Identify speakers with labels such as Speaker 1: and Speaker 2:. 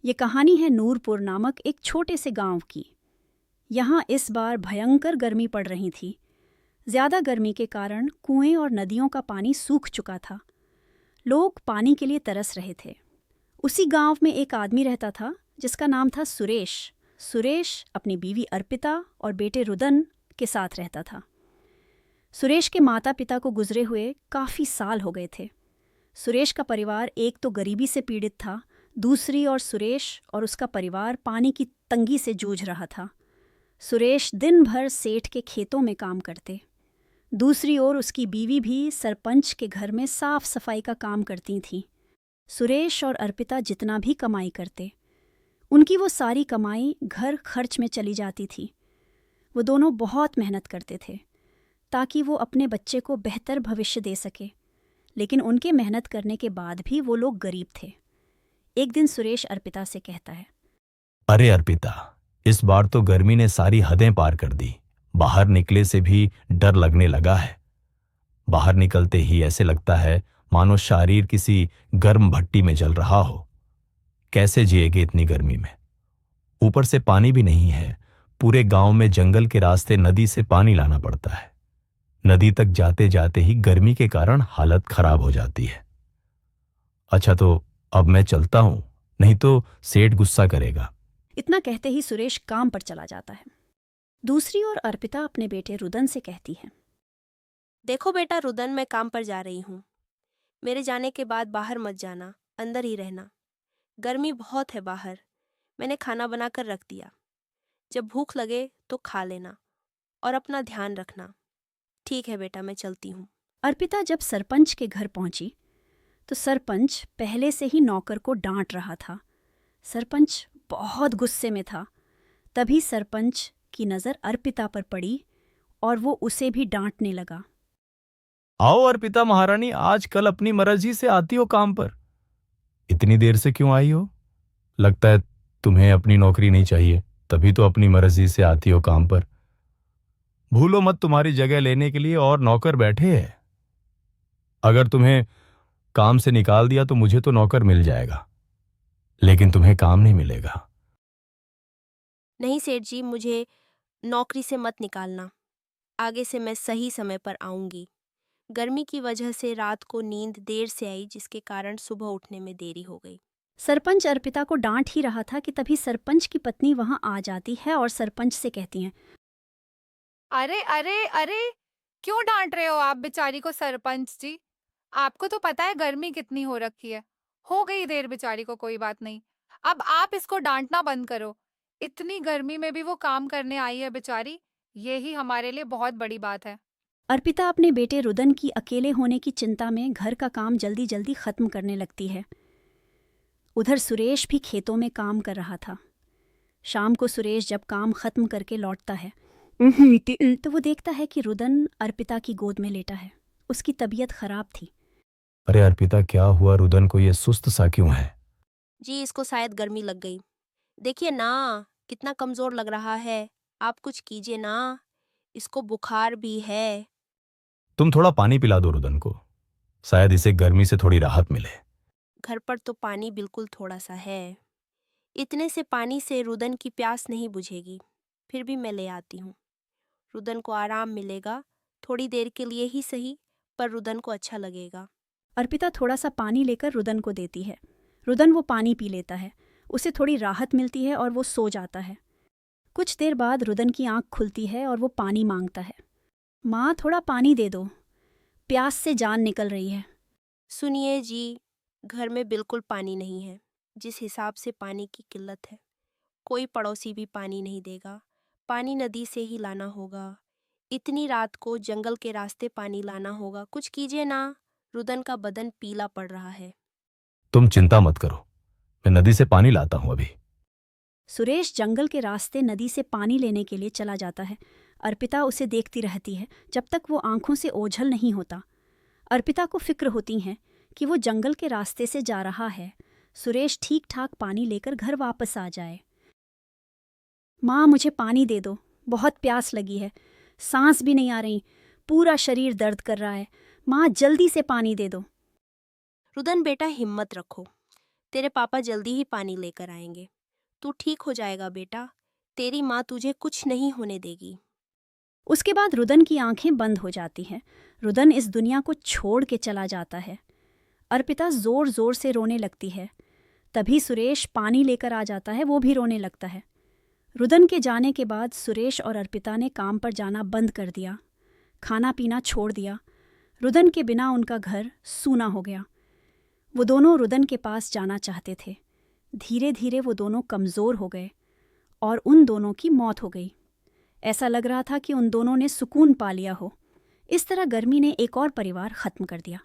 Speaker 1: ये कहानी है नूरपुर नामक एक छोटे से गांव की। यहाँ इस बार भयंकर गर्मी पड़ रही थी। ज़्यादा गर्मी के कारण कुएं और नदियों का पानी सूख चुका था। लोग पानी के लिए तरस रहे थे। उसी गांव में एक आदमी रहता था जिसका नाम था सुरेश। सुरेश अपनी बीवी अर्पिता और बेटे रुदन के साथ रहता था। सुरेश के माता पिता को गुजरे हुए काफ़ी साल हो गए थे। सुरेश का परिवार एक तो गरीबी से पीड़ित था, दूसरी ओर सुरेश और उसका परिवार पानी की तंगी से जूझ रहा था। सुरेश दिन भर सेठ के खेतों में काम करते। दूसरी ओर उसकी बीवी भी सरपंच के घर में साफ सफाई का काम करती थीं। सुरेश और अर्पिता जितना भी कमाई करते, उनकी वो सारी कमाई घर खर्च में चली जाती थी। वो दोनों बहुत मेहनत करते थे ताकि वो अपने बच्चे को बेहतर भविष्य दे सके, लेकिन उनके मेहनत करने के बाद भी वो लोग गरीब थे। एक दिन सुरेश अर्पिता से कहता है,
Speaker 2: अरे अर्पिता, इस बार तो गर्मी ने सारी हदें पार कर दी। बाहर निकले से भी डर लगने लगा है। बाहर निकलते ही ऐसे लगता है मानो शरीर किसी गर्म भट्टी में जल रहा हो। कैसे जिएगे इतनी गर्मी में? ऊपर से पानी भी नहीं है। पूरे गांव में जंगल के रास्ते नदी से पानी लाना पड़ता है। नदी तक जाते जाते ही गर्मी के कारण हालत खराब हो जाती है। अच्छा, तो अब मैं चलता हूं, नहीं तो सेठ गुस्सा करेगा।
Speaker 1: इतना कहते ही सुरेश काम पर चला जाता है। दूसरी ओर अर्पिता अपने बेटे रुदन से कहती है,
Speaker 3: देखो बेटा रुदन, मैं काम पर जा रही हूँ। मेरे जाने के बाद बाहर मत जाना, अंदर ही रहना। गर्मी बहुत है बाहर। मैंने खाना बनाकर रख दिया। जब भूख लगे तो खा लेना और अपना ध्यान रखना। ठीक है बेटा, मैं चलती हूँ।
Speaker 1: अर्पिता जब सरपंच के घर पहुंची तो सरपंच पहले से ही नौकर को डांट रहा था। सरपंच बहुत गुस्से में था। तभी सरपंच की नज़र अर्पिता पर पड़ी और वो उसे भी डांटने लगा।
Speaker 2: आओ अर्पिता महारानी, आजकल अपनी मर्जी से आती हो काम पर। इतनी देर से क्यों आई हो? लगता है तुम्हें अपनी नौकरी नहीं चाहिए, तभी तो अपनी मर्जी से आती हो काम पर। भूलो मत, तुम्हारी जगह लेने के लिए और नौकर बैठे हैं। अगर तुम्हें काम से निकाल दिया तो मुझे तो नौकर मिल जाएगा, लेकिन तुम्हें काम नहीं मिलेगा।
Speaker 3: नहीं सेठ जी, मुझे नौकरी से मत निकालना। आगे से मैं सही समय पर आऊंगी। गर्मी की वजह से रात को नींद देर से आई, जिसके कारण सुबह उठने में देरी हो गई।
Speaker 1: सरपंच अर्पिता को डांट ही रहा था कि तभी सरपंच की पत्नी वहां आ जाती है और सरपंच से कहती हैं,
Speaker 4: अरे अरे अरे, क्यों डांट रहे हो आप बेचारी को सरपंच जी? आपको तो पता है गर्मी कितनी हो रखी है। हो गई देर बेचारी को, कोई बात नहीं। अब आप इसको डांटना बंद करो। इतनी गर्मी में भी वो काम करने आई है बेचारी, ये ही हमारे लिए बहुत बड़ी बात है।
Speaker 1: अर्पिता अपने बेटे रुदन की अकेले होने की चिंता में घर का काम जल्दी जल्दी खत्म करने लगती है। उधर सुरेश भी खेतों में काम कर रहा था। शाम को सुरेश जब काम खत्म करके लौटता है तो वो देखता है कि रुदन अर्पिता की गोद में लेटा है। उसकी तबीयत खराब थी।
Speaker 2: अरे अर्पिता, क्या हुआ? रुदन को ये सुस्त सा क्यों है?
Speaker 3: जी, इसको शायद गर्मी लग गई। देखिए ना, कितना कमजोर लग रहा है। आप कुछ कीजिए ना, इसको बुखार भी है।
Speaker 2: तुम थोड़ा पानी पिला दो रुदन को, शायद इसे गर्मी से थोड़ी राहत मिले।
Speaker 3: घर पर तो पानी बिल्कुल थोड़ा सा है। इतने से पानी से रुदन की प्यास नहीं बुझेगी। फिर भी मैं ले आती हूँ। रुदन को आराम मिलेगा, थोड़ी देर के लिए ही सही, पर रुदन को अच्छा लगेगा।
Speaker 1: अर्पिता थोड़ा सा पानी लेकर रुदन को देती है। रुदन वो पानी पी लेता है। उसे थोड़ी राहत मिलती है और वो सो जाता है। कुछ देर बाद रुदन की आंख खुलती है और वो पानी मांगता है। माँ, थोड़ा पानी दे दो, प्यास से जान निकल रही है।
Speaker 3: सुनिए जी, घर में बिल्कुल पानी नहीं है। जिस हिसाब से पानी की किल्लत है, कोई पड़ोसी भी पानी नहीं देगा। पानी नदी से ही लाना होगा। इतनी रात को जंगल के रास्ते पानी लाना होगा। कुछ कीजिए ना, रुदन का बदन पीला पड़ रहा है।
Speaker 2: तुम चिंता मत करो, मैं नदी से पानी लाता हूं अभी।
Speaker 1: सुरेश जंगल के रास्ते नदी से पानी लेने के लिए चला जाता है। अर्पिता उसे देखती रहती है जब तक वो आंखों से ओझल नहीं होता। अर्पिता को फिक्र होती है कि वो जंगल के रास्ते से जा रहा है। सुरेश ठीक ठाक पानी लेकर घर वापस आ जाए। माँ, मुझे पानी दे दो, बहुत प्यास लगी है, सांस भी नहीं आ रही, पूरा शरीर दर्द कर रहा है। माँ, जल्दी से पानी दे दो।
Speaker 3: रुदन बेटा, हिम्मत रखो। तेरे पापा जल्दी ही पानी लेकर आएंगे। तू ठीक हो जाएगा बेटा, तेरी माँ तुझे कुछ नहीं होने देगी।
Speaker 1: उसके बाद रुदन की आंखें बंद हो जाती हैं। रुदन इस दुनिया को छोड़ के चला जाता है। अर्पिता ज़ोर ज़ोर से रोने लगती है। तभी सुरेश पानी लेकर आ जाता है, वो भी रोने लगता है। रुदन के जाने के बाद सुरेश और अर्पिता ने काम पर जाना बंद कर दिया, खाना पीना छोड़ दिया। रुदन के बिना उनका घर सूना हो गया। वो दोनों रुदन के पास जाना चाहते थे। धीरे धीरे वो दोनों कमज़ोर हो गए और उन दोनों की मौत हो गई। ऐसा लग रहा था कि उन दोनों ने सुकून पा लिया हो। इस तरह गर्मी ने एक और परिवार ख़त्म कर दिया।